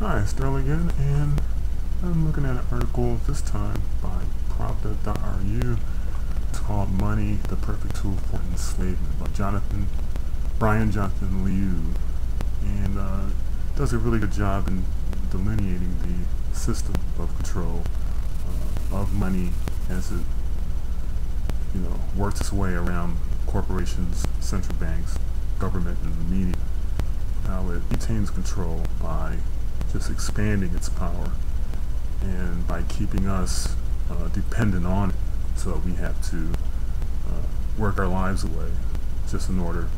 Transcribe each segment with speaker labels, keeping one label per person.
Speaker 1: Hi, it's Darryl again, and I'm looking at an article this time by Pravda.ru. It's called Money, the Perfect Tool for Enslavement by Brian Jonathan Liu, and does a really good job in delineating the system of control of money as it works its way around corporations, central banks, government, and the media. How it retains control by just expanding its power and by keeping us dependent on it, so we have to work our lives away just in order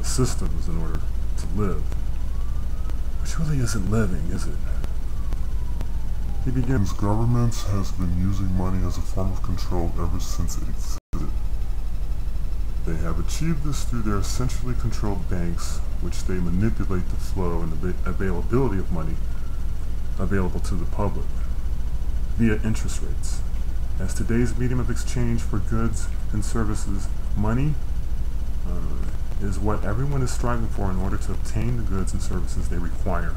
Speaker 1: systems in order to live, which really isn't living, is it? He begins,
Speaker 2: Governments has been using money as a form of control ever since it existed. They have achieved this through their centrally controlled banks, which they manipulate the flow and the availability of money available to the public via interest rates. As today's medium of exchange for goods and services, money is what everyone is striving for in order to obtain the goods and services they require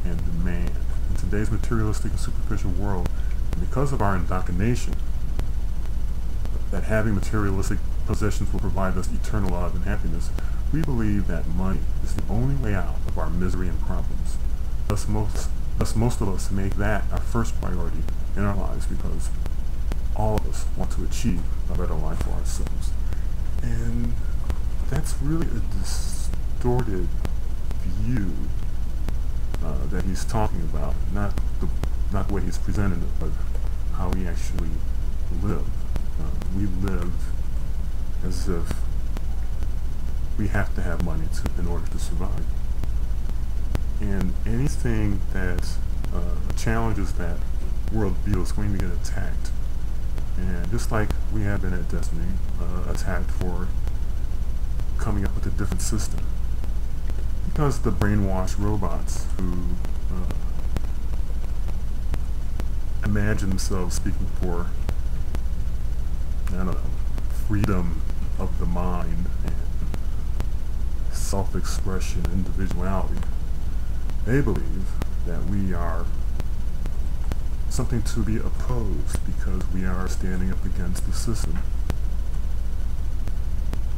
Speaker 2: and demand. In today's materialistic and superficial world, and because of our indoctrination that having materialistic possessions will provide us eternal love and happiness, we believe that money is the only way out of our misery and problems. Thus most of us make that our first priority in our lives, because all of us want to achieve a better life for ourselves. And that's really a distorted view that he's talking about, not the way he's presented it, but how we actually live. We live as if we have to have money in order to survive. And anything that challenges that worldview is going to get attacked. And just like we have been at Destiny, attacked for coming up with a different system. Because the brainwashed robots who imagine themselves speaking for, freedom of the mind and self-expression, individuality, they believe that we are something to be opposed because we are standing up against the system.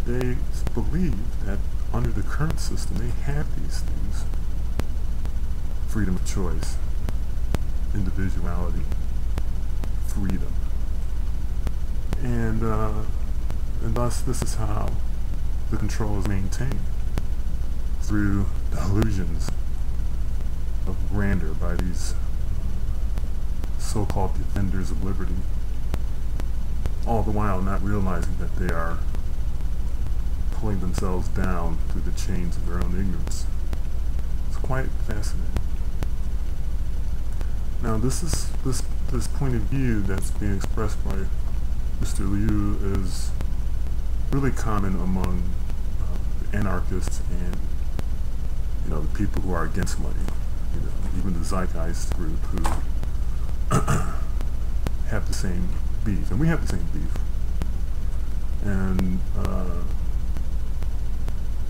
Speaker 2: They believe that under the current system they have these things: freedom of choice, individuality, freedom, and thus this is how the control is maintained, through delusions of grandeur by these so-called defenders of liberty, all the while not realizing that they are pulling themselves down through the chains of their own ignorance. It's quite fascinating. Now this point of view that's being expressed by Mr. Liu is really common among anarchists and the people who are against money. Even the zeitgeist group who have the same beef, and we have the same beef. And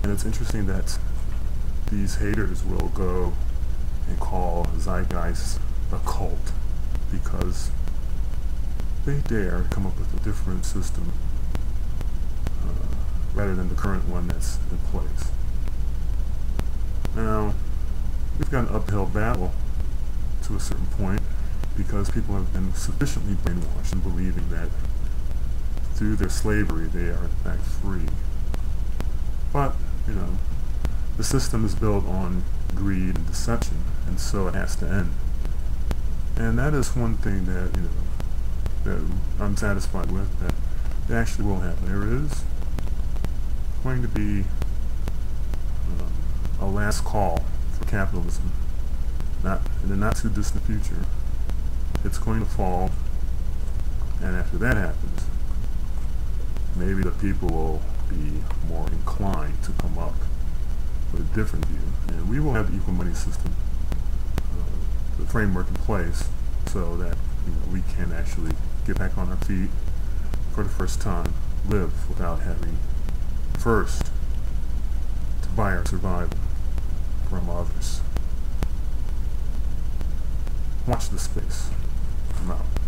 Speaker 2: it's interesting that these haters will go and call zeitgeist a cult because they dare come up with a different system rather than the current one that's in place. Now, we've got an uphill battle to a certain point, because people have been sufficiently brainwashed in believing that through their slavery they are in fact free. But, the system is built on greed and deception, and so it has to end. And that is one thing that, that I'm satisfied with, that it actually will happen. There is going to be a last call for capitalism, in the not too distant future. It's going to fall, and after that happens, maybe the people will be more inclined to come up with a different view, and we will have the equal money system, the framework in place, so that we can actually get back on our feet for the first time, live without having first to buy our survival from others.
Speaker 1: Watch the space. I'm out.